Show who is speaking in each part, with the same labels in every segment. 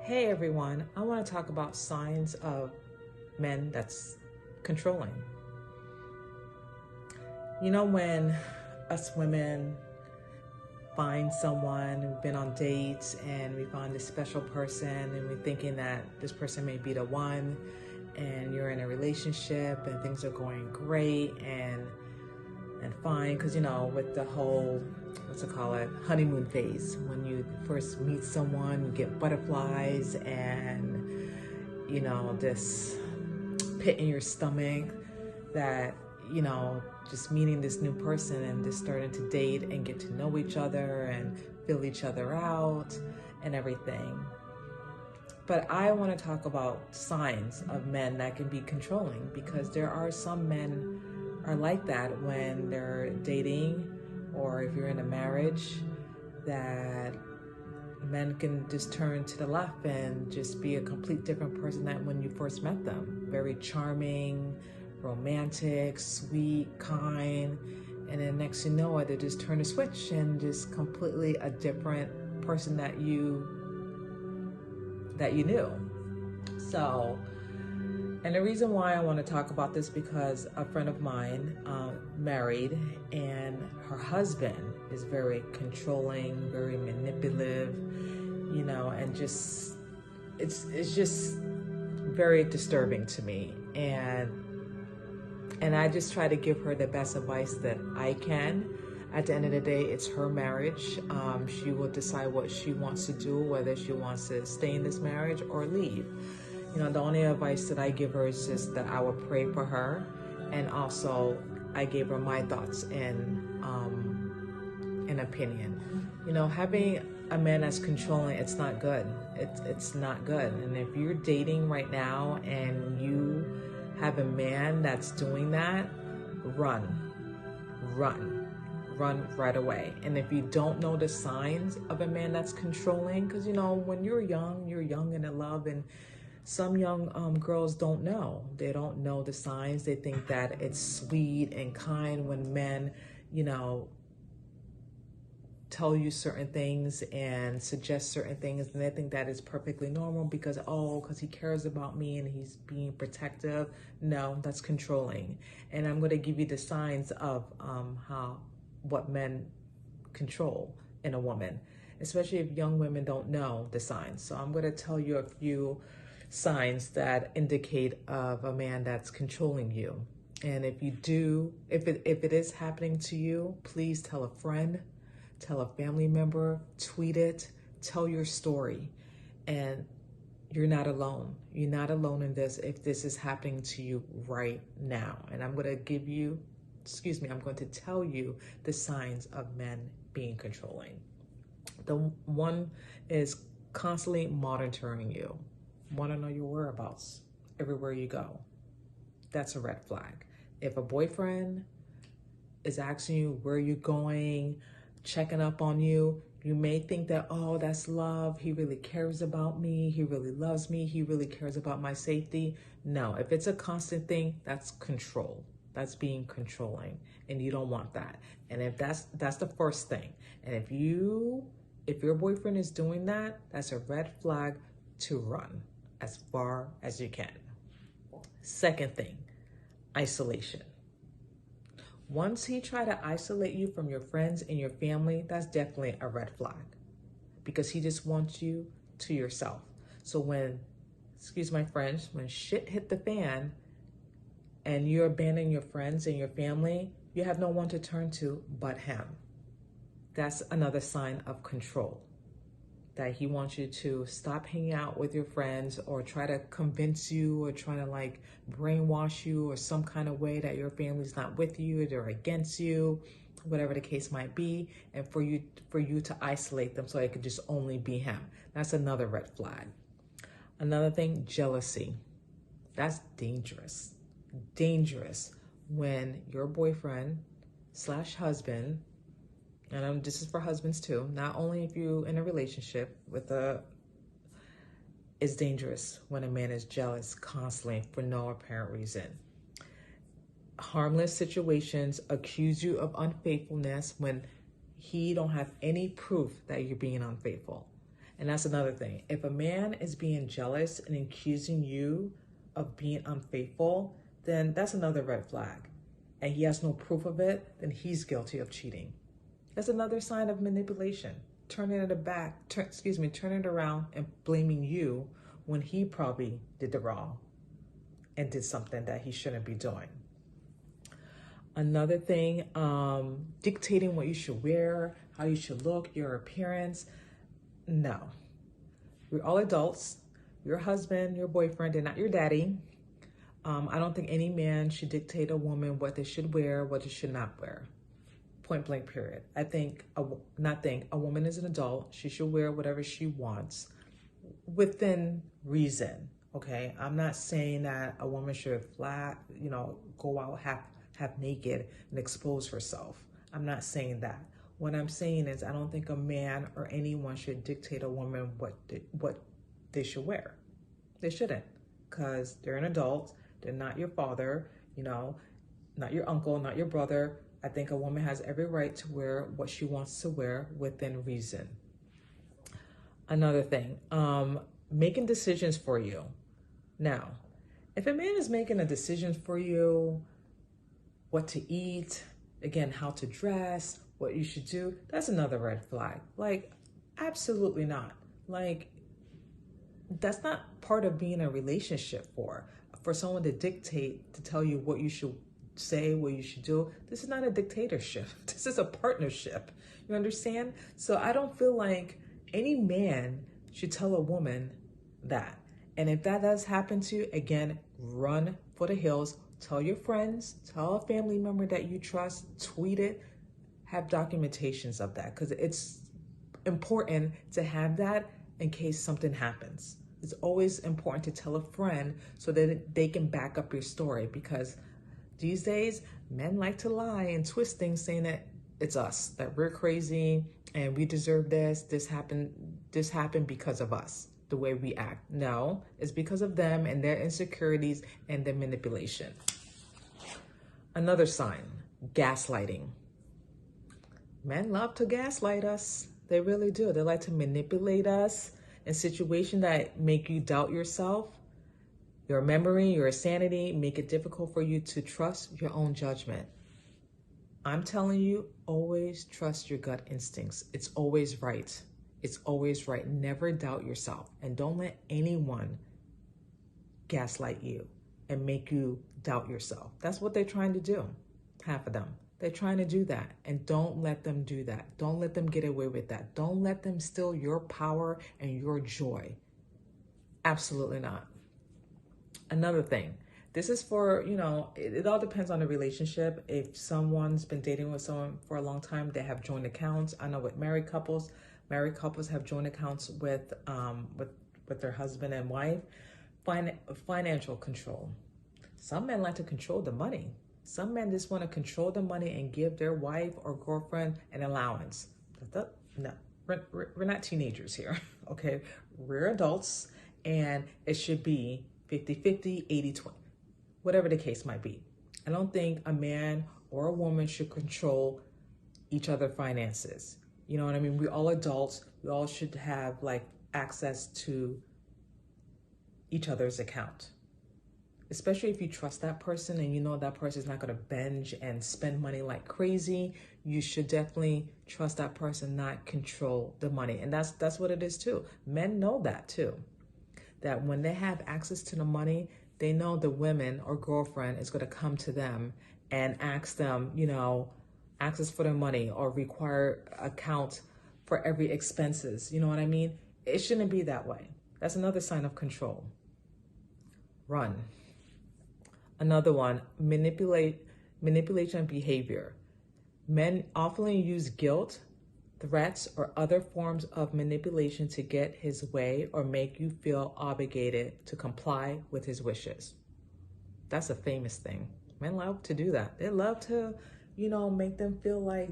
Speaker 1: Hey everyone, I want to talk about signs of men that's controlling. You know, when us women find someone, we've been on dates and we find this special person and we're thinking that this person may be the one, and you're in a relationship and things are going great and fine, because with the whole, what's it call it, honeymoon phase, when you first meet someone, you get butterflies and this pit in your stomach that just meeting this new person and just starting to date and get to know each other and fill each other out and everything. But I want to talk about signs of men that can be controlling, because there are some men are like that when they're dating, or if you're in a marriage, that men can just turn to the left and just be a complete different person than when you first met them. Very charming, romantic, sweet, kind, and then next you know it, they just turn a switch and just completely a different person that you knew. So, and the reason why I want to talk about this, because a friend of mine married, and her husband is very controlling, very manipulative, and just it's just very disturbing to me. And I just try to give her the best advice that I can. At the end of the day, it's her marriage. She will decide what she wants to do, whether she wants to stay in this marriage or leave. The only advice that I give her is just that I will pray for her, and also I gave her my thoughts and opinion. Having a man that's controlling, it's not good. It's not good. And if you're dating right now and you have a man that's doing that, run right away. And if you don't know the signs of a man that's controlling, because when you're young and in love, and some young girls don't know. They don't know the signs. They think that it's sweet and kind when men, tell you certain things and suggest certain things, and they think that is perfectly normal because he cares about me and he's being protective. No, that's controlling. And I'm going to give you the signs of what men control in a woman, especially if young women don't know the signs. So I'm going to tell you a few signs that indicate of a man that's controlling you. And if it is happening to you, please tell a friend, tell a family member, tweet it, tell your story. And you're not alone. You're not alone in this if this is happening to you right now. And I'm going to tell you the signs of men being controlling. The one is constantly monitoring you. Want to know your whereabouts everywhere you go. That's a red flag. If a boyfriend is asking you where you're going, checking up on you, you may think that, that's love. He really cares about me. He really loves me. He really cares about my safety. No, if it's a constant thing, that's control. That's being controlling, and you don't want that. And if that's the first thing. And if your boyfriend is doing that, that's a red flag to run as far as you can. Second thing, isolation. Once he try to isolate you from your friends and your family, that's definitely a red flag, because he just wants you to yourself. So when, excuse my French, when shit hit the fan and you're abandoning your friends and your family, you have no one to turn to but him. That's another sign of control, that he wants you to stop hanging out with your friends, or try to convince you, or try to brainwash you, or some kind of way that your family's not with you, they're against you, whatever the case might be, and for you to isolate them so it could just only be him. That's another red flag. Another thing, jealousy. That's dangerous. Dangerous when your boyfriend / husband, and this is for husbands too, not only if you're in a relationship it's dangerous when a man is jealous constantly for no apparent reason. Harmless situations, accuse you of unfaithfulness when he don't have any proof that you're being unfaithful. And that's another thing. If a man is being jealous and accusing you of being unfaithful, then that's another red flag. And he has no proof of it, then he's guilty of cheating. That's another sign of manipulation. Turning it around and blaming you when he probably did the wrong and did something that he shouldn't be doing. Another thing, dictating what you should wear, how you should look, your appearance. No. We're all adults. Your husband, your boyfriend, they're not your daddy. I don't think any man should dictate a woman what they should wear, what they should not wear. Point blank, period. A woman is an adult. She should wear whatever she wants within reason, okay? I'm not saying that a woman should go out half naked and expose herself. I'm not saying that. What I'm saying is I don't think a man or anyone should dictate a woman what they should wear. They shouldn't, because they're an adult. They're not your father, not your uncle, not your brother. I think a woman has every right to wear what she wants to wear within reason. Another thing, making decisions for you. Now, if a man is making a decision for you, what to eat, again, how to dress, what you should do, that's another red flag. Like, absolutely not. Like, that's not part of being in a relationship for someone to dictate, to tell you what you should say, what you should do. This is not a dictatorship. This is a partnership. You understand? So I don't feel like any man should tell a woman that. And if that does happen to you, again, run for the hills. Tell your friends, tell a family member that you trust, tweet it, have documentations of that, because it's important to have that in case something happens. It's always important to tell a friend so that they can back up your story, because these days men like to lie and twist things, saying that it's us, that we're crazy and we deserve this happened because of us, the way we act. No, it's because of them and their insecurities and their manipulation. Another sign, gaslighting. Men love to gaslight us. They really do. They like to manipulate us in situations that make you doubt yourself, your memory, your sanity, make it difficult for you to trust your own judgment. I'm telling you, always trust your gut instincts. It's always right. It's always right. Never doubt yourself. And don't let anyone gaslight you and make you doubt yourself. That's what they're trying to do, half of them. They're trying to do that, and don't let them do that. Don't let them get away with that. Don't let them steal your power and your joy. Absolutely not. Another thing, this is for, it all depends on the relationship. If someone's been dating with someone for a long time, they have joint accounts. I know with married couples have joint accounts with their husband and wife. Financial control. Some men like to control the money. Some men just want to control the money and give their wife or girlfriend an allowance. No, we're not teenagers here, okay? We're adults, and it should be 50-50, 80-20, whatever the case might be. I don't think a man or a woman should control each other's finances. You know what I mean? We're all adults. We all should have access to each other's account. Especially if you trust that person and you know that person is not going to binge and spend money like crazy, you should definitely trust that person, not control the money. And that's what it is too. Men know that too. That when they have access to the money, they know the women or girlfriend is going to come to them and ask them, access for their money or require account for every expenses. You know what I mean? It shouldn't be that way. That's another sign of control. Run. Another one, manipulation behavior. Men often use guilt, threats, or other forms of manipulation to get his way or make you feel obligated to comply with his wishes. That's a famous thing. Men love to do that. They love to, make them feel like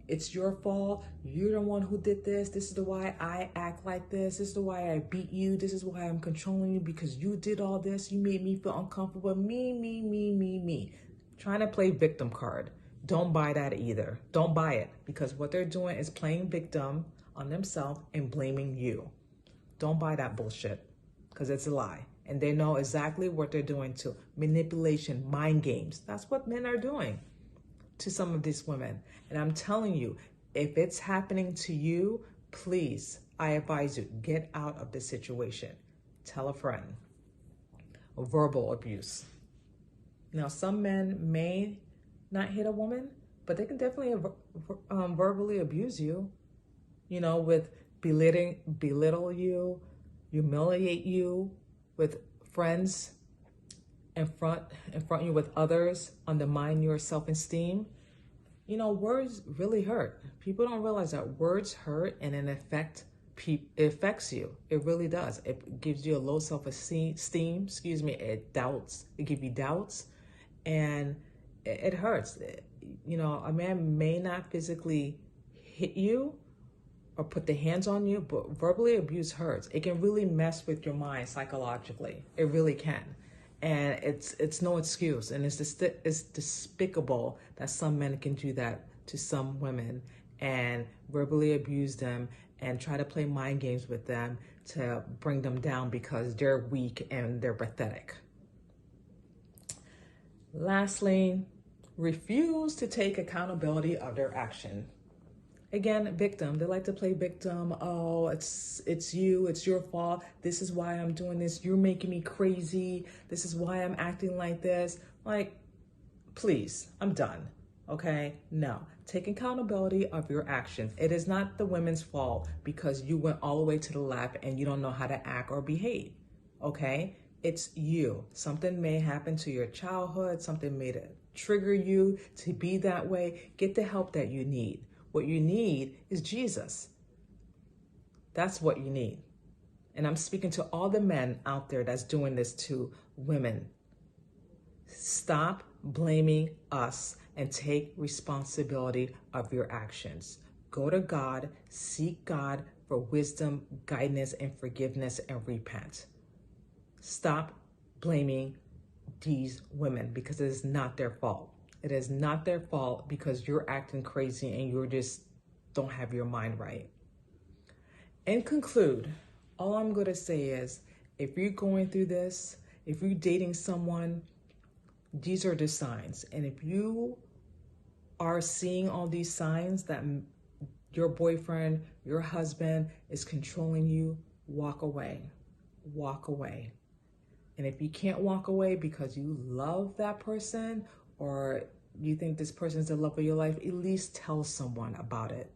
Speaker 1: it's your fault. You're the one who did this. This is the why I act like this. This is the why I beat you. This is why I'm controlling you, because you did all this. You made me feel uncomfortable. Me. Trying to play victim card. Don't buy that either. Don't buy it, because what they're doing is playing victim on themselves and blaming you. Don't buy that bullshit, because it's a lie. And they know exactly what they're doing too. Manipulation, mind games. That's what men are doing to some of these women. And I'm telling you, if it's happening to you, please, I advise you, get out of the situation. Tell a friend. Verbal abuse. Now, some men may not hit a woman, but they can definitely verbally abuse you, with belittle you, humiliate you with friends, in front you with others, undermine your self-esteem. Words really hurt. People don't realize that words hurt, and it affects you. It really does. It gives you a low self-esteem, it gives you doubts, and it hurts. A man may not physically hit you or put the hands on you, but verbally abuse hurts. It can really mess with your mind psychologically. It really can. And it's no excuse. And it's despicable that some men can do that to some women and verbally abuse them and try to play mind games with them to bring them down because they're weak and they're pathetic. Lastly, refuse to take accountability of their action. Again, victim. They like to play victim. Oh, it's you. It's your fault. This is why I'm doing this. You're making me crazy. This is why I'm acting like this. Like, please, I'm done. Okay? No. Take accountability of your actions. It is not the women's fault because you went all the way to the left and you don't know how to act or behave. Okay? It's you. Something may happen to your childhood. Something may trigger you to be that way. Get the help that you need. What you need is Jesus. That's what you need. And I'm speaking to all the men out there that's doing this to women. Stop blaming us and take responsibility of your actions. Go to God, seek God for wisdom, guidance, and forgiveness, and repent. Stop blaming these women because it is not their fault. It is not their fault because you're acting crazy and you just don't have your mind right. In conclude, all I'm going to say is if you're going through this, if you're dating someone, these are the signs. And if you are seeing all these signs that your boyfriend, your husband is controlling you, walk away. Walk away. And if you can't walk away because you love that person or you think this person is the love of your life, at least tell someone about it.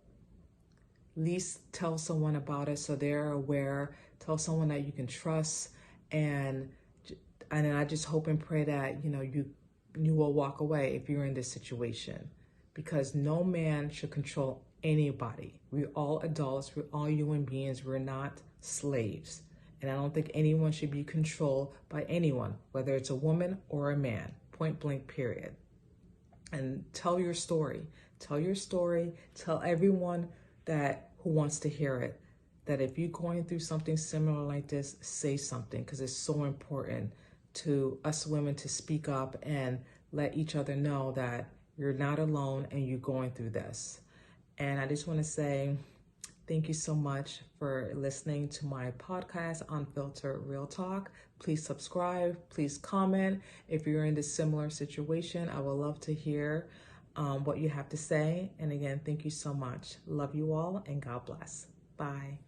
Speaker 1: At least tell someone about it so they're aware. Tell someone that you can trust. And I just hope and pray that, you will walk away if you're in this situation. Because no man should control anybody. We're all adults. We're all human beings. We're not slaves. And I don't think anyone should be controlled by anyone, whether it's a woman or a man. Point blank, period. And tell your story. Tell your story. Tell everyone who wants to hear it that if you're going through something similar like this, say something, because it's so important to us women to speak up and let each other know that you're not alone and you're going through this. And I just want to say thank you so much for listening to my podcast, Unfiltered Real Talk. Please subscribe. Please comment. If you're in this similar situation, I would love to hear what you have to say. And again, thank you so much. Love you all and God bless. Bye.